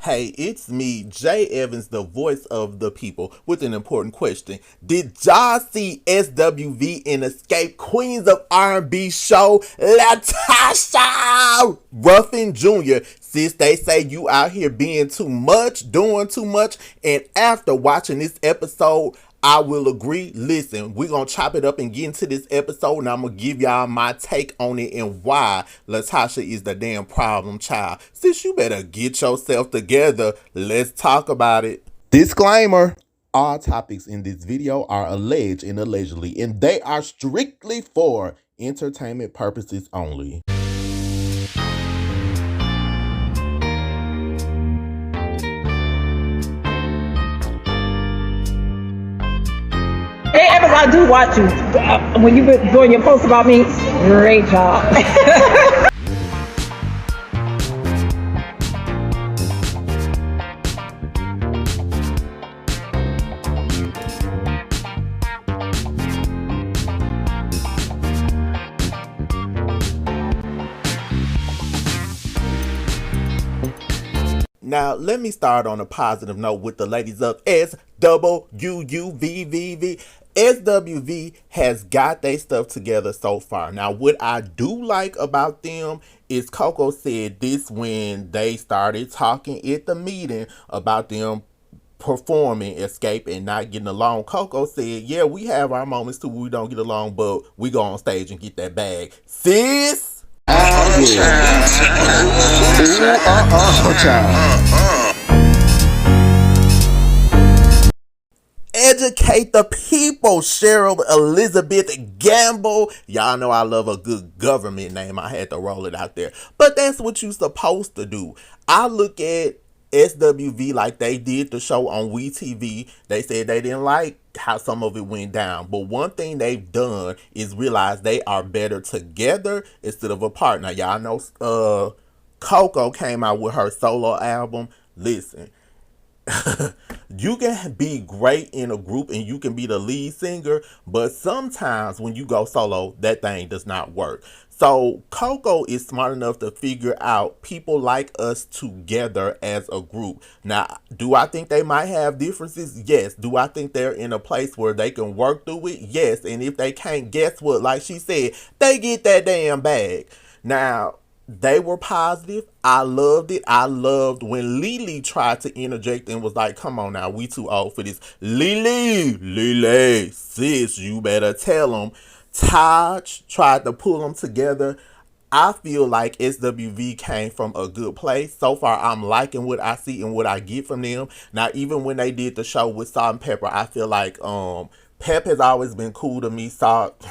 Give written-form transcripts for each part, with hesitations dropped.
Hey, it's me, Jay Evans, the voice of the people, with an important question. Did y'all see SWV in Xscape Queens of R&B show LaTocha Ruffin Jr.? Since they say you out here being too much, doing too much, and after watching this episode, I will agree. Listen, we're going to chop it up and get into this episode, and I'm going to give y'all my take on it and why LaTocha is the damn problem child. Sis, you better get yourself together. Let's talk about it. Disclaimer. All topics in this video are alleged and allegedly, and they are strictly for entertainment purposes only. Hey, Evans, I do watch you. When you been doing your post about me, great job. Now, let me start on a positive note with the ladies of SWV. SWV has got their stuff together so far. Now, what I do like about them is Coco said this when they started talking at the meeting about them performing Xscape and not getting along. Coco said, yeah, we have our moments too where we don't get along, but we go on stage and get that bag. Sis! Educate the people, Cheryl Elizabeth Gamble. Y'all know I love a good government name. I had to roll it out there. But that's what you're supposed to do. I look at SWV like they did the show on WeTV. They said they didn't like how some of it went down. But one thing they've done is realize they are better together instead of apart. Now, y'all know Coco came out with her solo album. Listen. You can be great in a group and you can be the lead singer, but sometimes when you go solo, that thing does not work. So Coco is smart enough to figure out people like us together as a group. Now, do I think they might have differences? Yes. Do I think they're in a place where they can work through it? Yes. And if they can't, guess what? Like she said, they get that damn bag. Now, they were positive. I loved it. I loved when Lily tried to interject and was like, come on now, we too old for this. Lily, sis, you better tell them. Taj tried to pull them together. I feel like SWV came from a good place. So far, I'm liking what I see and what I get from them. Now, even when they did the show with Salt and Pepper, I feel like Pep has always been cool to me. Salt...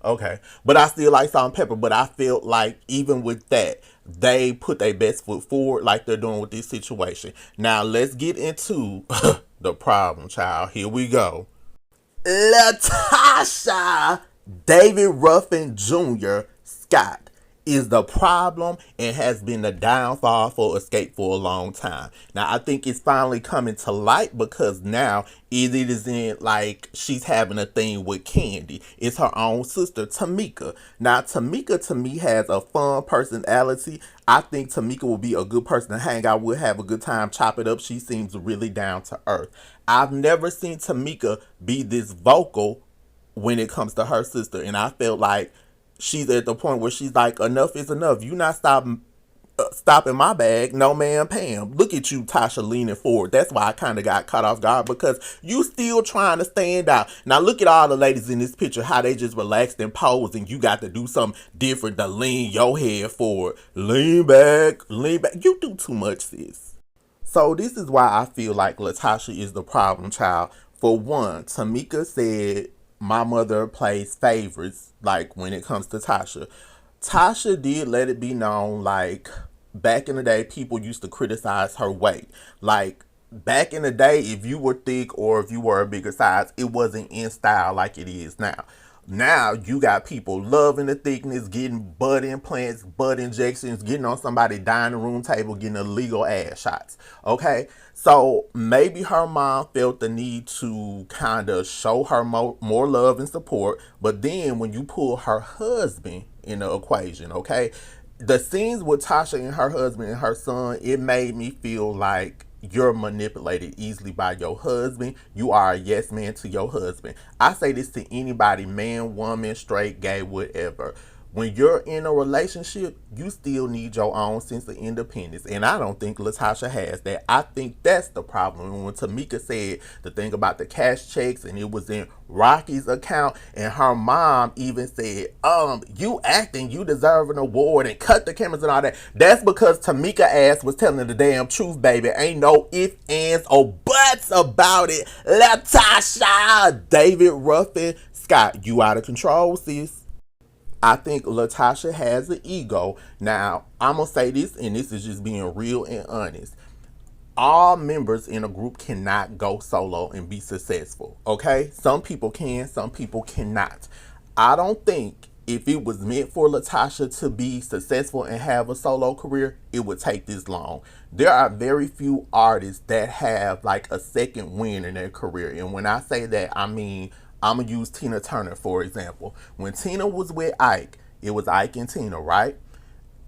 Okay, but I still like Salt and Pepper, but I felt like even with that, they put their best foot forward like they're doing with this situation. Now, let's get into the problem, child. Here we go. LaTocha David Ruffin Jr. Scott is the problem and has been the downfall for Xscape for a long time. Now, I think it's finally coming to light because now it isn't like she's having a thing with Candy. It's her own sister, Tamika. Now, Tamika, to me, has a fun personality. I think Tamika will be a good person to hang out with, have a good time, chop it up. She seems really down to earth. I've never seen Tamika be this vocal when it comes to her sister, and I felt like she's at the point where she's like, enough is enough. You not stopping my bag. No, man, Pam. Look at you, Tasha, leaning forward. That's why I kind of got caught off guard because you still trying to stand out. Now, look at all the ladies in this picture, how they just relaxed and posed, and you got to do something different to lean your head forward. Lean back. You do too much, sis. So this is why I feel like LaTocha is the problem child. For one, Tamika said, my mother plays favorites, like when it comes to Tasha. Tasha did let it be known, like, back in the day, people used to criticize her weight. Like, back in the day, if you were thick or if you were a bigger size, it wasn't in style like it is now. Now, you got people loving the thickness, getting butt implants, butt injections, getting on somebody's dining room table, getting illegal ass shots. Okay? So, maybe her mom felt the need to kind of show her more love and support. But then, when you pull her husband in the equation, okay? The scenes with Tasha and her husband and her son, it made me feel like you're manipulated easily by your husband. You are a yes man to your husband. I say this to anybody, man, woman, straight, gay, whatever. When you're in a relationship, you still need your own sense of independence. And I don't think LaTocha has that. I think that's the problem. And when Tamika said the thing about the cash checks and it was in Rocky's account, and her mom even said, you acting, you deserve an award, and cut the cameras and all that. That's because Tamika ass was telling the damn truth, baby. Ain't no ifs, ands, or buts about it. LaTocha, David Ruffin, Scott, you out of control, sis. I think LaTocha has an ego. Now, I'm going to say this, and this is just being real and honest. All members in a group cannot go solo and be successful, okay? Some people can, some people cannot. I don't think if it was meant for LaTocha to be successful and have a solo career, it would take this long. There are very few artists that have like a second win in their career. And when I say that, I mean, I'm going to use Tina Turner, for example. When Tina was with Ike, it was Ike and Tina, right?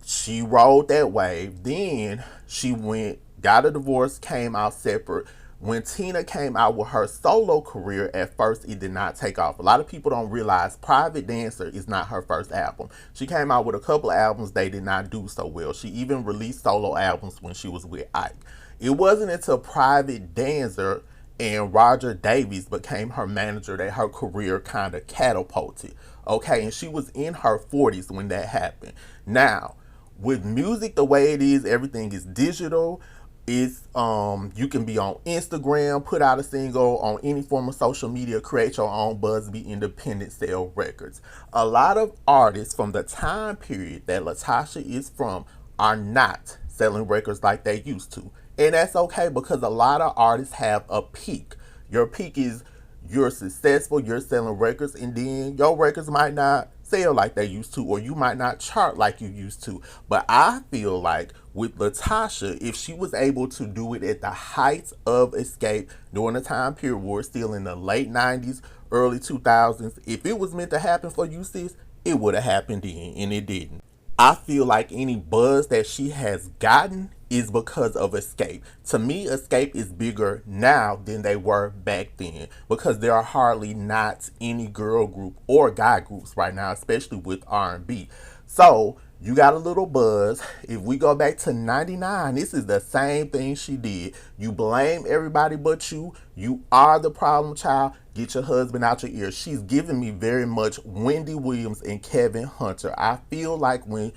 She rode that wave. Then she went, got a divorce, came out separate. When Tina came out with her solo career, at first it did not take off. A lot of people don't realize Private Dancer is not her first album. She came out with a couple of albums, they did not do so well. She even released solo albums when she was with Ike. It wasn't until Private Dancer and Roger Davies became her manager that her career kind of catapulted. Okay, and she was in her 40s when that happened. Now, with music the way it is, everything is digital. It's you can be on Instagram, put out a single on any form of social media, create your own buzz, be independent, sell records. A lot of artists from the time period that LaTocha is from are not selling records like they used to. And that's okay because a lot of artists have a peak. Your peak is you're successful, you're selling records, and then your records might not sell like they used to, or you might not chart like you used to. But I feel like with LaTocha, if she was able to do it at the height of Xscape during the time period where it's still in the late 90s, early 2000s, if it was meant to happen for you, sis, it would have happened then, and it didn't. I feel like any buzz that she has gotten is because of Xscape. To me, Xscape is bigger now than they were back then because there are hardly not any girl group or guy groups right now, especially with R&B. So you got a little buzz. If we go back to 99, this is the same thing she did. You blame everybody but you. You are the problem child. Get your husband out your ear. She's giving me very much Wendy Williams and Kevin Hunter. I feel like when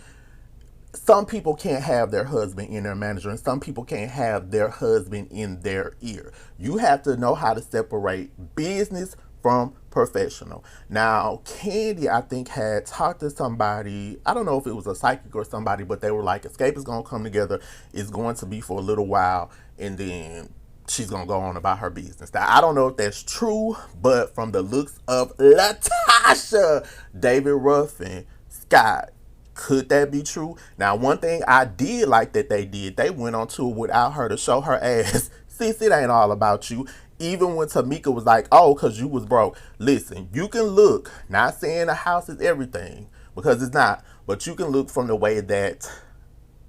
some people can't have their husband in their manager and some people can't have their husband in their ear. You have to know how to separate business from professional. Now, Candy, I think, had talked to somebody. I don't know if it was a psychic or somebody, but they were like, Xscape is going to come together. It's going to be for a little while, and then she's going to go on about her business. Now, I don't know if that's true, but from the looks of LaTocha, David Ruffin, Scott, could that be true? Now, one thing I did like that they went on tour without her to show her ass. Sis, it ain't all about you. Even when Tamika was like, oh, because you was broke. Listen, you can look, not saying a house is everything, because it's not, but you can look from the way that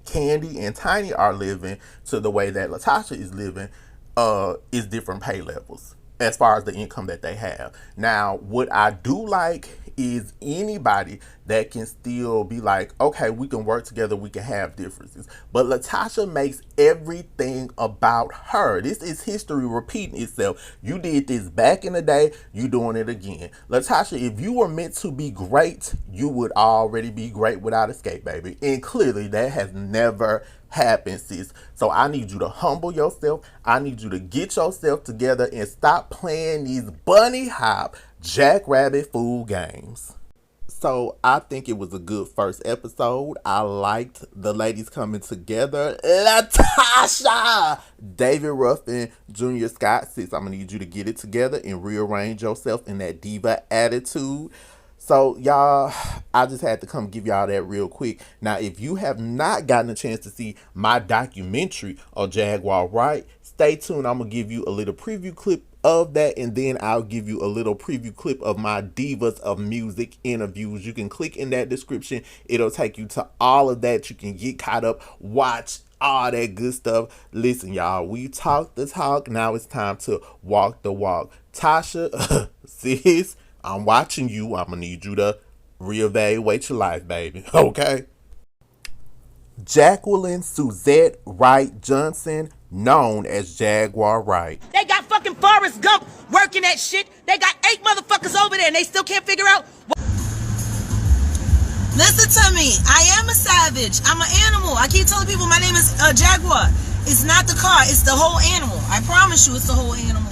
Candy and Tiny are living to the way that LaTocha is living, is different pay levels as far as the income that they have. Now, what I do like is anybody that can still be like, okay, we can work together, we can have differences. But LaTocha makes everything about her. This is history repeating itself. You did this back in the day, you doing it again. LaTocha, if you were meant to be great, you would already be great without Xscape, baby. And clearly that has never happened, sis. So I need you to humble yourself. I need you to get yourself together and stop playing these bunny hop jackrabbit fool games. So I think it was a good first episode. I liked the ladies coming together. LaTocha, David Ruffin, Junior Scott, sis, I'm gonna need you to get it together and rearrange yourself in that diva attitude. So y'all, I just had to come give y'all that real quick. Now, if you have not gotten a chance to see my documentary on Jaguar, Wright, stay tuned. I'm going to give you a little preview clip of that, and then I'll give you a little preview clip of my Divas of Music interviews. You can click in that description. It'll take you to all of that. You can get caught up, watch all that good stuff. Listen, y'all, we talked the talk. Now it's time to walk the walk. Tasha, sis, I'm watching you. I'm going to need you to reevaluate your life, baby. Okay? Jacqueline Suzette Wright Johnson, known as Jaguar Wright. They got fucking Forrest Gump working that shit. They got 8 motherfuckers over there and they still can't figure out. Listen to me. I am a savage. I'm an animal. I keep telling people my name is Jaguar. It's not the car. It's the whole animal. I promise you it's the whole animal.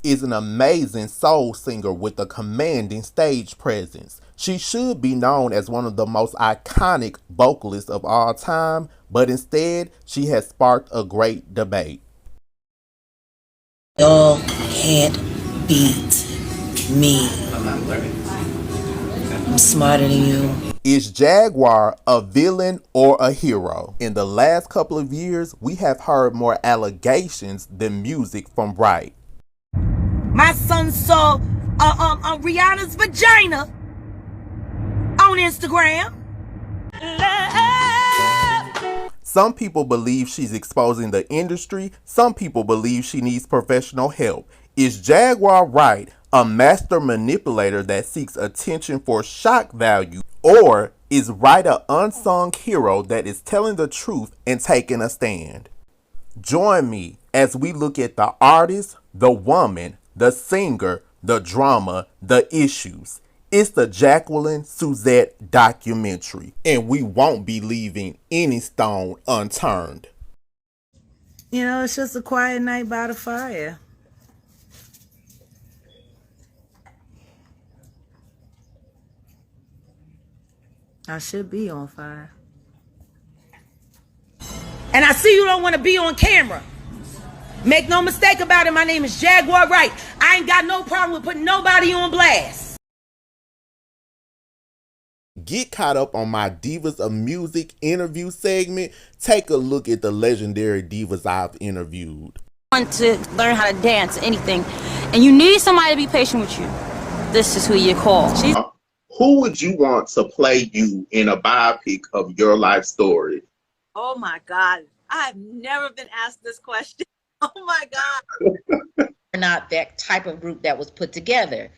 Is an amazing soul singer with a commanding stage presence. She should be known as one of the most iconic vocalists of all time, but instead, she has sparked a great debate. Y'all can't beat me. I'm smarter than you. Is Jaguar a villain or a hero? In the last couple of years, we have heard more allegations than music from Wright. My son saw Rihanna's vagina on Instagram. Some people believe she's exposing the industry. Some people believe she needs professional help. Is Jaguar Wright a master manipulator that seeks attention for shock value? Or is Wright an unsung hero that is telling the truth and taking a stand? Join me as we look at the artist, the woman, the singer, the drama, the issues. It's the Jacqueline Suzette documentary, and we won't be leaving any stone unturned. You know, it's just a quiet night by the fire. I should be on fire. And I see you don't want to be on camera. Make no mistake about it, my name is Jaguar Wright. I ain't got no problem with putting nobody on blast. Get caught up on my Divas of Music interview segment. Take a look at the legendary divas I've interviewed. Want to learn how to dance, anything, and you need somebody to be patient with you. This is who you call. Who would you want to play you in a biopic of your life story? Oh my God, I've never been asked this question. Oh my God. We're not that type of group that was put together.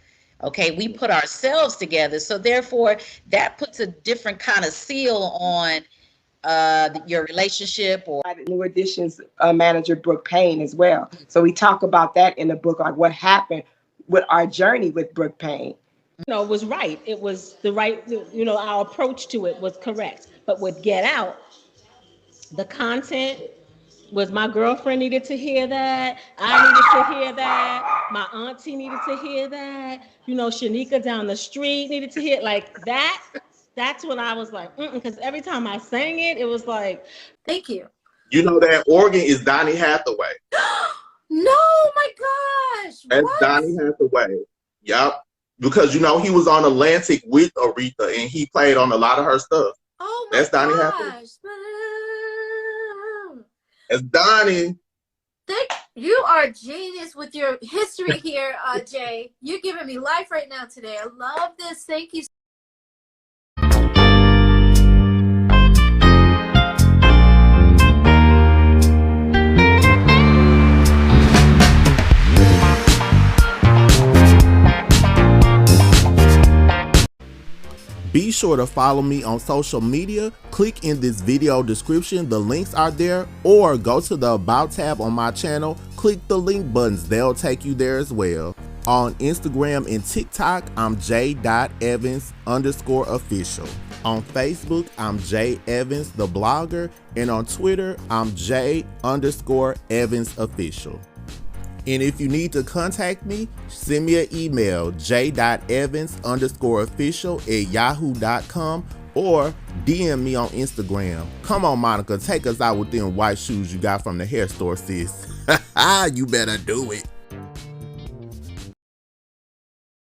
Okay, we put ourselves together. So therefore, that puts a different kind of seal on your relationship. Or New Edition's manager, Brooke Payne, as well. So we talk about that in the book, like what happened with our journey with Brooke Payne. You know, it was right. It was the right, you know, our approach to it was correct. But with Get Out, the content was my girlfriend needed to hear that. I needed to hear that. My auntie needed to hear that. You know, Shanika down the street needed to hear like that. That's when I was like, because every time I sang it, it was like, Thank you. You know that organ is Donny Hathaway. No, my gosh. That's What? Donny Hathaway. Yup. Because, you know, he was on Atlantic with Aretha and he played on a lot of her stuff. Oh my That's Donny gosh. Hathaway. That's Donny. You are a genius with your history here, Jay. You're giving me life right now today. I love this. Thank you. Be sure to follow me on social media. Click in this video description, the links are there, or go to the About tab on my channel, click the link buttons, they'll take you there as well. On Instagram and TikTok, I'm j.evans_official. On Facebook, I'm J Evans the blogger, and on Twitter, I'm J_Evans official. And if you need to contact me, send me an email, j.evans_official@yahoo.com, or DM me on Instagram. Come on, Monica, take us out with them white shoes you got from the hair store, sis. You better do it.